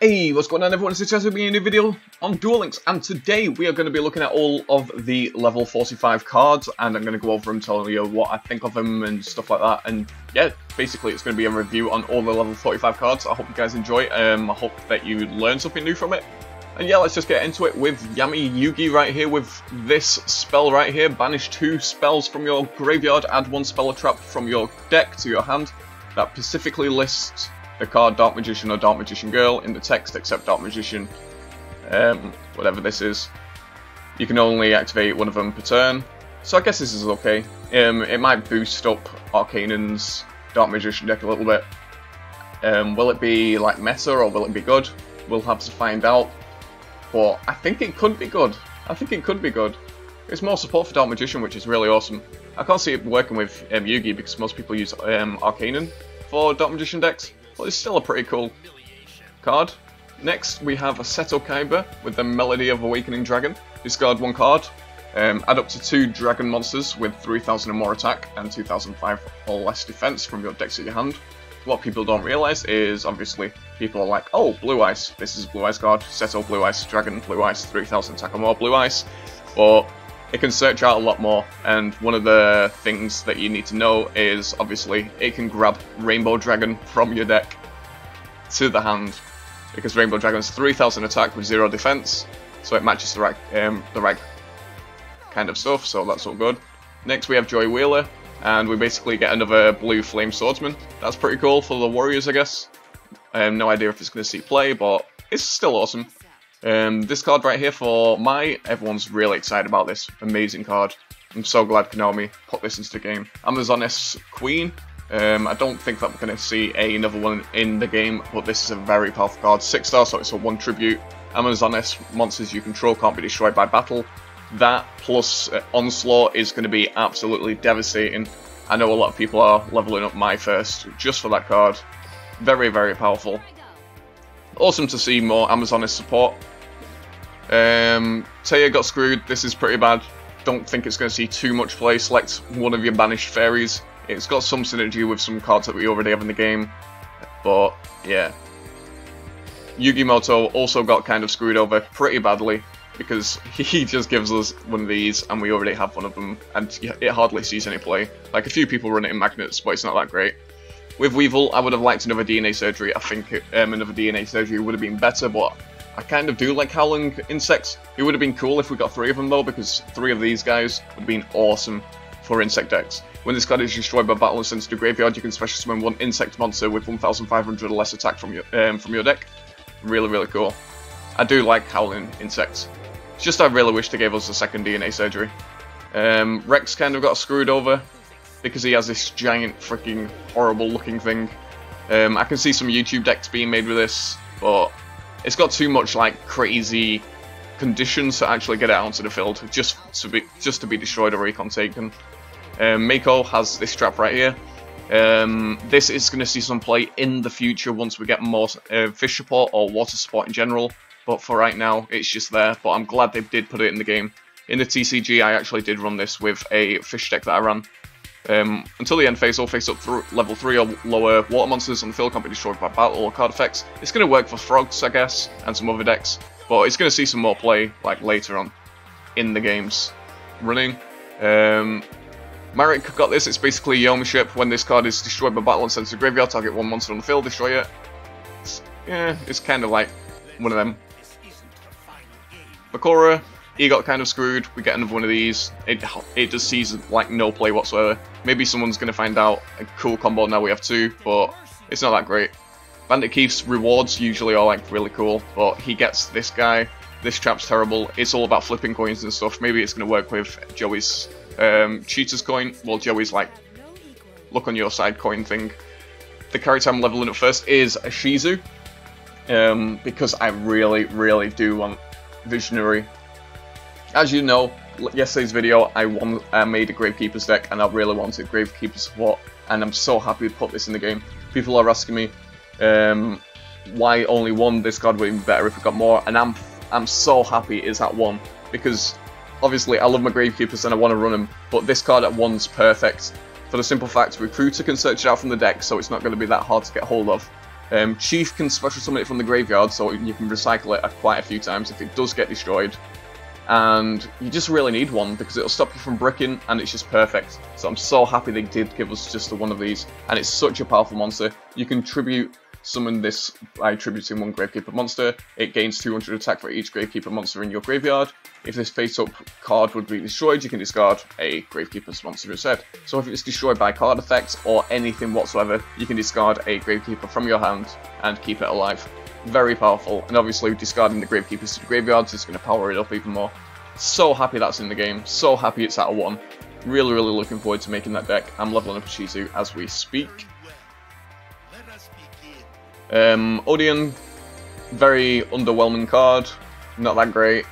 Hey, what's going on everyone? It's Chaz with me in a new video on Duel Links, and today we are going to be looking at all of the level 45 cards, and I'm going to go over and tell you what I think of them and stuff like that. And yeah, basically it's going to be a review on all the level 45 cards. I hope you guys enjoy. I hope that you learn something new from it. And yeah, let's just get into it with Yami Yugi right here with this spell right here. Banish 2 spells from your graveyard, add 1 spell or trap from your deck to your hand. That specifically lists the card Dark Magician or Dark Magician Girl in the text, except Dark Magician, whatever this is. You can only activate one of them per turn, so I guess this is okay. It might boost up Arcanon's Dark Magician deck a little bit. Will it be like meta or will it be good? We'll have to find out, but I think it could be good. I think it could be good. It's more support for Dark Magician, which is really awesome. I can't see it working with Yugi because most people use Arcanon for Dark Magician decks. But it's still a pretty cool card. Next, we have a Seto Kaiba with the Melody of Awakening Dragon. Discard 1 card. Add up to 2 dragon monsters with 3,000 or more attack and 2,005 or less defense from your deck to your hand. What people don't realize is, obviously, people are like, oh, Blue Ice. This is a Blue Ice card. Seto Blue Ice, Dragon Blue Ice, 3,000 attack or more Blue Ice. But it can search out a lot more, and one of the things that you need to know is, obviously, it can grab Rainbow Dragon from your deck to the hand, because Rainbow Dragon's 3,000 attack with 0 defense, so it matches the right kind of stuff, so that's all good. Next we have Joy Wheeler, and we basically get another blue Flame Swordsman. That's pretty cool for the Warriors, I guess. No idea if it's going to see play, but it's still awesome. This card right here for everyone's really excited about this amazing card. I'm so glad Konami put this into the game. Amazoness Queen. I don't think that we're going to see another one in the game, but this is a very powerful card. 6 stars, so it's a 1 tribute. Amazoness monsters you control can't be destroyed by battle. That plus Onslaught is going to be absolutely devastating. I know a lot of people are leveling up my first just for that card. Very, very powerful. Awesome to see more Amazoness support. Taya got screwed. This is pretty bad. Don't think it's going to see too much play. Select one of your banished fairies. It's got some synergy with some cards that we already have in the game, but yeah. Yugimoto also got kind of screwed over pretty badly because he just gives us one of these and we already have one of them, and it hardly sees any play. Like, a few people run it in magnets, but it's not that great. With Weevil, I would have liked another DNA surgery. I think another DNA surgery would have been better, but I kind of do like Howling Insects. It would have been cool if we got 3 of them though, because 3 of these guys would have been awesome for insect decks. When this card is destroyed by battle and sent to the graveyard, you can special summon 1 insect monster with 1,500 or less attack from your deck. Really, really cool. I do like Howling Insects. It's just I really wish they gave us a second DNA surgery. Rex kind of got screwed over because he has this giant freaking horrible looking thing. I can see some YouTube decks being made with this, but it's got too much like crazy conditions to actually get it out onto the field, just to be destroyed or recon taken. Mako has this trap right here. This is going to see some play in the future once we get more fish support or water support in general, but for right now it's just there. But I'm glad they did put it in the game. In the TCG I actually did run this with a fish deck that I ran. Until the end phase, all face up through level 3 or lower water monsters on the field can't be destroyed by battle or card effects. It's going to work for frogs, I guess, and some other decks, but it's going to see some more play like later on in the game's running. Marek got this. It's basically Yomi Ship. When this card is destroyed by battle and sent to the graveyard, target 1 monster on the field, destroy it. It's kind of like one of them. Bakura, he got kind of screwed. We get another one of these. It just sees like no play whatsoever. Maybe someone's going to find out a cool combo now we have 2, but it's not that great. Bandit Keith's rewards usually are like really cool, but he gets this guy. This trap's terrible. It's all about flipping coins and stuff. Maybe it's going to work with Joey's Cheater's coin. Well, Joey's like look on your side coin thing. The character I'm leveling up first is a Shizu, because I really, really do want Visionary. As you know, yesterday's video, I made a Gravekeeper's deck, and I really wanted Gravekeeper support, and I'm so happy to put this in the game. People are asking me, why only 1? This card would be better if we got more, and I'm so happy it's at 1, because obviously I love my Gravekeepers and I want to run them, but this card at 1's perfect. For the simple fact, Recruiter can search it out from the deck, so it's not going to be that hard to get hold of. Chief can special summon it from the graveyard, so you can recycle it quite a few times if it does get destroyed. And you just really need one because it'll stop you from bricking, and it's just perfect. So I'm so happy they did give us just the one of these, and it's such a powerful monster. You can tribute summon this by tributing one Gravekeeper monster. It gains 200 attack for each Gravekeeper monster in your graveyard. If this face-up card would be destroyed, you can discard a Gravekeeper's monster instead. So if it's destroyed by card effects or anything whatsoever, you can discard a Gravekeeper from your hand and keep it alive. Very powerful, and obviously discarding the Gravekeepers to the graveyards is going to power it up even more. So happy that's in the game, so happy it's at a 1. Really looking forward to making that deck. I'm leveling up Shizu as we speak. Odeon, very underwhelming card, not that great.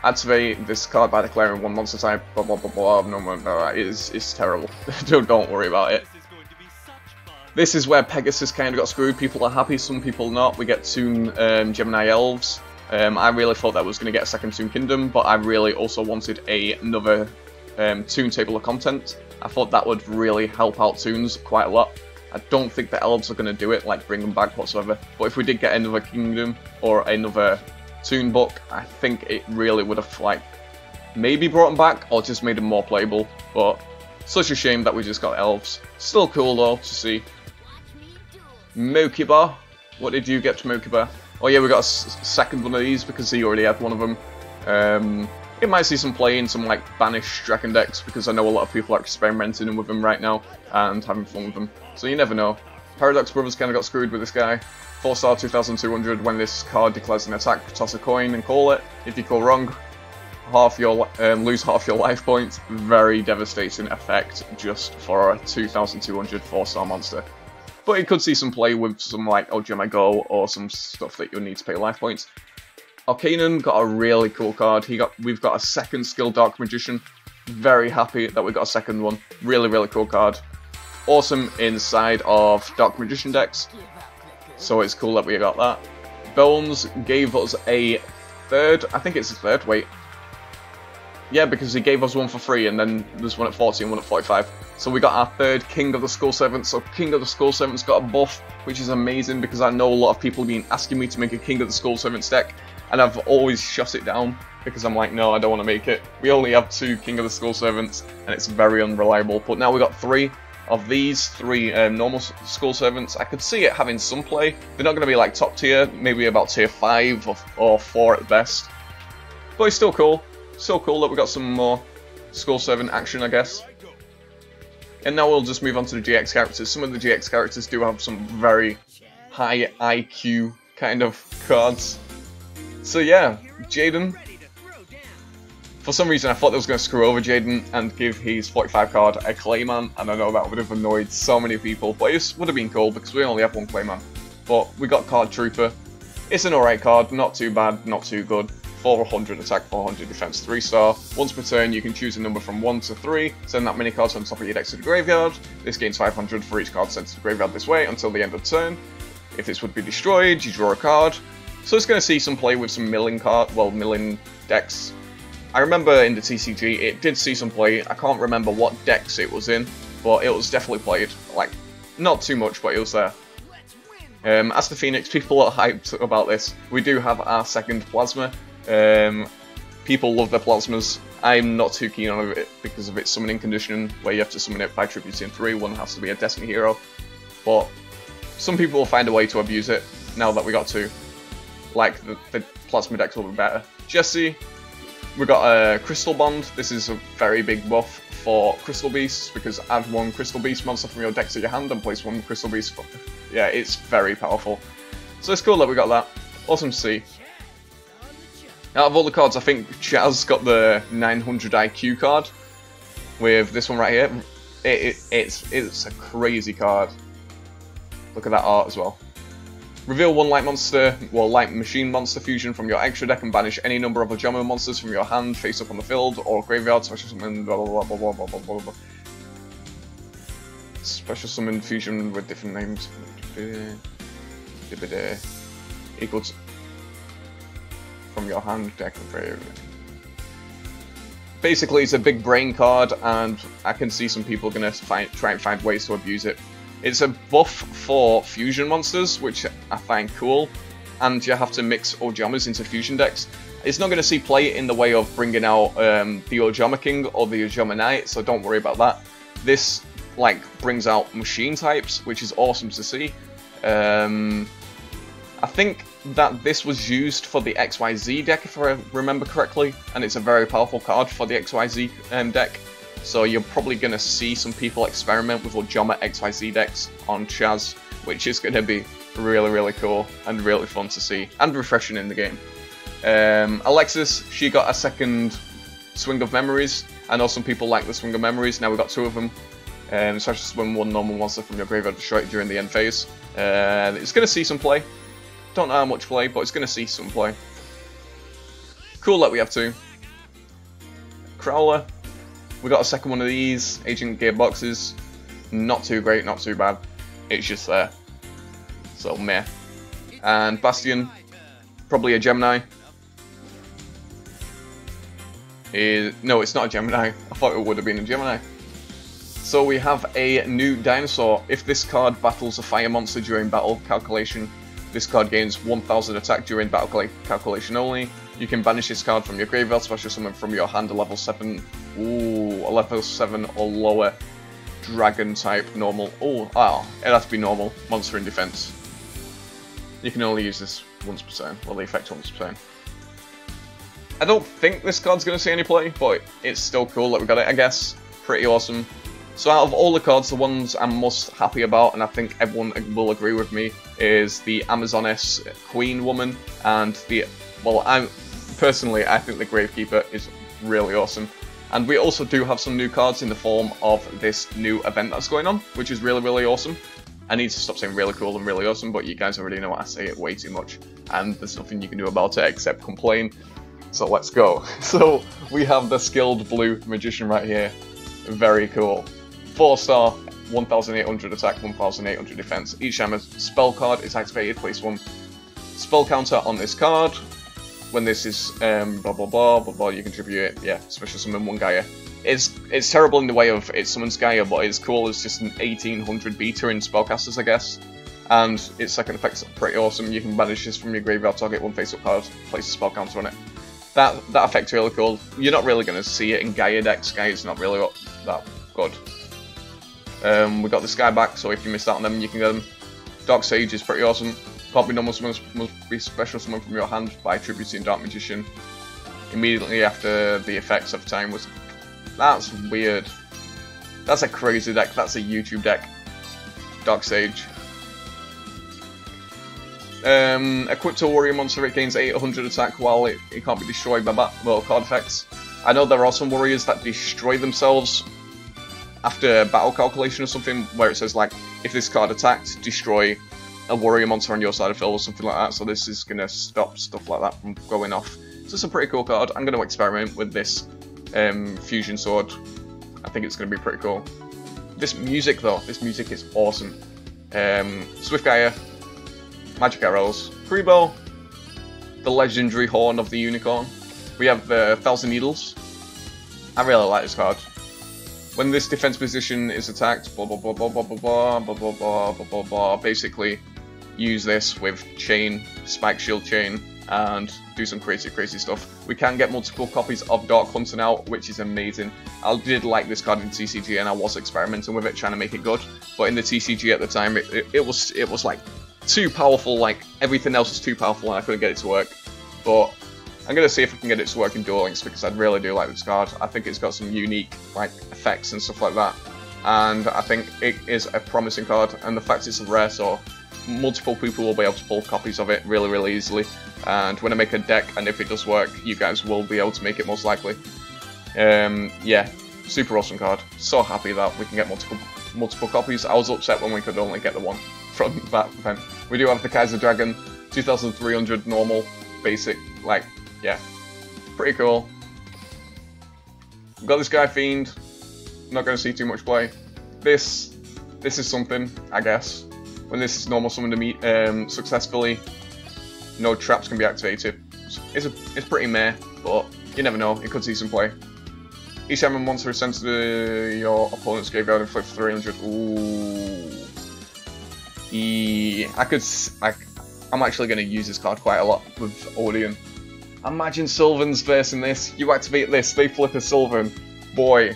Activate this card by declaring one monster type, blah blah blah blah, no, it's terrible. Don't worry about it. This is where Pegasus kind of got screwed. People are happy, some people not. We get Toon Gemini Elves. I really thought that was going to get a second Toon Kingdom, but I really also wanted another Toon Table of Content. I thought that would really help out Toons quite a lot. I don't think the Elves are going to do it, like bring them back whatsoever. But if we did get another Kingdom or another Toon book, I think it really would have like maybe brought them back or just made them more playable. But such a shame that we just got Elves. Still cool though to see. Mokiba, what did you get to Mokiba? Oh yeah, we got a second one of these because he already had one of them. It might see some play in some like banished Dragon decks because I know a lot of people are experimenting with them right now and having fun with them. So you never know. Paradox Brothers kind of got screwed with this guy. 4-star 2200, when this card declares an attack, toss a coin and call it. If you call wrong, lose half your life points. Very devastating effect just for a 2200 4-star monster. But it could see some play with some like Ojama Go or some stuff that you'll need to pay life points. Arcanon got a really cool card. We've got a second skill Dark Magician. Very happy that we got a second one. Really cool card. Awesome inside of Dark Magician decks. So it's cool that we got that. Bones gave us a third. I think it's a third. Wait. Yeah, because he gave us one for free, and then there's one at 40 and one at 45. So we got our third King of the Skull Servants. So King of the Skull Servants got a buff, which is amazing because I know a lot of people have been asking me to make a King of the Skull Servants deck, and I've always shut it down because I'm like, no, I don't want to make it. We only have 2 King of the Skull Servants, and it's very unreliable. But now we got 3 of these, 3 normal Skull Servants. I could see it having some play. They're not going to be like top tier, maybe about tier 5 or 4 at best. But it's still cool. So cool that we got some more Skull Servant action, I guess. And now we'll just move on to the GX characters. Some of the GX characters do have some very high IQ kind of cards. So yeah, Jaden. For some reason I thought they was going to screw over Jaden and give his 45 card a Clayman, and I know that would have annoyed so many people, but it would have been cool because we only have one Clayman. But we got Card Trooper. It's an alright card, not too bad, not too good. 400 attack, 400 defense, 3-star. Once per turn, you can choose a number from 1 to 3, send that many cards on top of your deck to the graveyard. This gains 500 for each card sent to the graveyard this way until the end of turn. If this would be destroyed, you draw a card. So it's going to see some play with some milling decks. I remember in the TCG, it did see some play. I can't remember what decks it was in, but it was definitely played. Like, not too much, but it was there. As the Phoenix, people are hyped about this. We do have our second Plasma. People love their Plasmas. I'm not too keen on it because of its summoning condition, where you have to summon it by tributing 3. One has to be a Destiny hero. But some people will find a way to abuse it now that we got 2. Like, the Plasma decks will be better. Jesse, we got a Crystal Bond. This is a very big buff for Crystal Beasts, because add 1 Crystal Beast monster from your deck to your hand and place 1 Crystal Beast. Yeah, it's very powerful. So it's cool that we got that. Awesome to see. Out of all the cards, I think Chaz got the 900 IQ card with this one right here. It's a crazy card. Look at that art as well. Reveal 1 light monster, light machine monster fusion from your extra deck and banish any number of Ojama monsters from your hand face up on the field or graveyard. Special summon blah blah blah blah blah blah blah blah. Special summon fusion with different names. Equals from your hand deck of graveyard. Basically, it's a big brain card, and I can see some people gonna try and find ways to abuse it. It's a buff for fusion monsters, which I find cool, and you have to mix Ojamas into fusion decks. It's not going to see play in the way of bringing out the Ojama King or the Ojama Knight, so don't worry about that. This like brings out machine types, which is awesome to see. I think that this was used for the XYZ deck, if I remember correctly, and it's a very powerful card for the XYZ deck. So you're probably going to see some people experiment with Ojama XYZ decks on Chaz, which is going to be really cool and really fun to see, and refreshing in the game. Alexis, she got a second Swing of Memories. I know some people like the Swing of Memories, now we've got two of them. Such as when one normal monster from your graveyard destroyed during the end phase. It's going to see some play. Don't know how much play, but it's going to see some play. Cool that we have two. Crowler. We got a second one of these. Agent Gearboxes. Not too great, not too bad. It's just there. So, meh. And Bastion. Probably a Gemini. No, it's not a Gemini. I thought it would have been a Gemini. So we have a new dinosaur. If this card battles a fire monster during battle calculation, this card gains 1000 attack during battle calculation only. You can banish this card from your graveyard, special summon from your hand a level 7. Ooh, a level 7 or lower dragon type normal. Oh, it has to be normal. Monster in defense. You can only use this once per turn. Well, the effect once per turn. I don't think this card's going to see any play, but it's still cool that we got it, I guess. Pretty awesome. So out of all the cards, the ones I'm most happy about, and I think everyone will agree with me, is the Amazoness Queen Woman, and the, well, I think the Gravekeeper is really awesome. And we also do have some new cards in the form of this new event that's going on, which is really awesome. I need to stop saying really cool and really awesome, but you guys already know I say it way too much, and there's nothing you can do about it except complain. So let's go. So we have the Skilled Blue Magician right here. Very cool. 4-star, 1800 attack, 1800 defense. Each time a spell card is activated, place one spell counter on this card. When this is blah blah blah blah blah, you contribute it. Yeah, special summon one Gaia. It's terrible in the way of it summons Gaia, but it's cool as just an 1800 beta in spellcasters, I guess. And its second effect's pretty awesome. You can banish this from your graveyard, target one face-up card, place a spell counter on it. That effect's really cool. You're not really going to see it in Gaia decks. Gaia's not really that good. We got this guy back, so if you missed out on them, you can get them. Dark Sage is pretty awesome. Can't be normal summons, must be special summon from your hand by attributing Dark Magician immediately after the effects of time was. That's weird. That's a crazy deck. That's a YouTube deck. Dark Sage. Equipped to a warrior monster, it gains 800 attack while it can't be destroyed by card effects. I know there are some warriors that destroy themselves after battle calculation or something, where it says like, if this card attacked, destroy a warrior monster on your side of field or something like that. So this is going to stop stuff like that from going off. So it's a pretty cool card. I'm going to experiment with this fusion sword. I think it's going to be pretty cool. This music though, this music is awesome. Swift Gaia, Magic Arrows, Freebo, the legendary Horn of the Unicorn. We have the Thousand Needles. I really like this card. When this defense position is attacked, blah blah blah blah blah blah blah blah blah blah blah blah blah. Basically, use this with chain, spike shield chain, and do some crazy stuff. We can get multiple copies of Dark Hunter now, which is amazing. I did like this card in TCG, and I was experimenting with it, trying to make it good. But in the TCG at the time, it was like too powerful. Like everything else was too powerful, and I couldn't get it to work. But I'm going to see if I can get it to work in Duel Links, because I really do like this card. I think it's got some unique like effects and stuff like that, and I think it is a promising card, and the fact it's a rare, so multiple people will be able to pull copies of it really easily. And when I make a deck, and if it does work, you guys will be able to make it most likely. Yeah, super awesome card. So happy that we can get multiple copies. I was upset when we could only get the one from that event. We do have the Kaiser Dragon, 2300 normal, basic, like, yeah, pretty cool. We've got this guy Fiend. Not going to see too much play. This is something, I guess. When this is normal summon to meet successfully, no traps can be activated. It's pretty meh, but you never know. It could see some play. Each time a monster is sent to your opponent's graveyard, inflict 300. Ooh, I'm actually going to use this card quite a lot with Odeon. Imagine Sylvan's versing this. You activate this, they flip a Sylvan. Boy,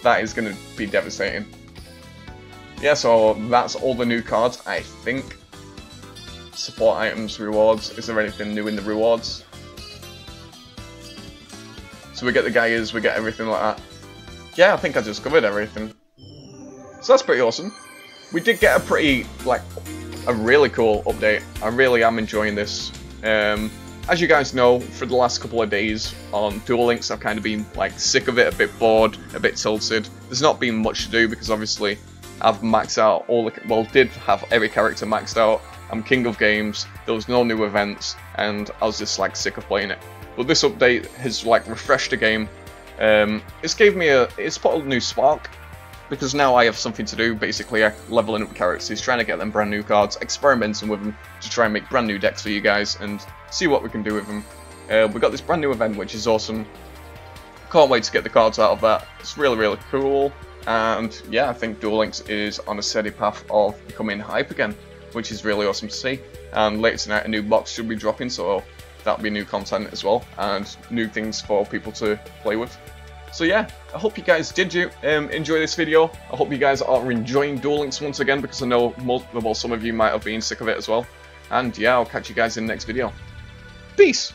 that is going to be devastating. Yeah, so that's all the new cards, I think. Support items, rewards. Is there anything new in the rewards? So we get the Gaias, we get everything like that. Yeah, I think I just covered everything. So that's pretty awesome. We did get a really cool update. I really am enjoying this. As you guys know, for the last couple of days on Duel Links, I've kind of been like sick of it, a bit bored, a bit tilted. There's not been much to do because obviously I've maxed out did have every character maxed out. I'm king of games, there was no new events, and I was just like sick of playing it. But this update has like refreshed the game. It's put a new spark, because now I have something to do. Basically, I'm leveling up characters, trying to get them brand new cards, experimenting with them to try and make brand new decks for you guys and see what we can do with them. We got this brand new event, which is awesome. Can't wait to get the cards out of that. It's really, really cool. And yeah, I think Duel Links is on a steady path of becoming hype again, which is really awesome to see. And later tonight, a new box should be dropping, so that'll be new content as well, and new things for people to play with. So yeah, I hope you guys did enjoy this video. I hope you guys are enjoying Duel Links once again, because I know some of you might have been sick of it as well. And yeah, I'll catch you guys in the next video. Peace!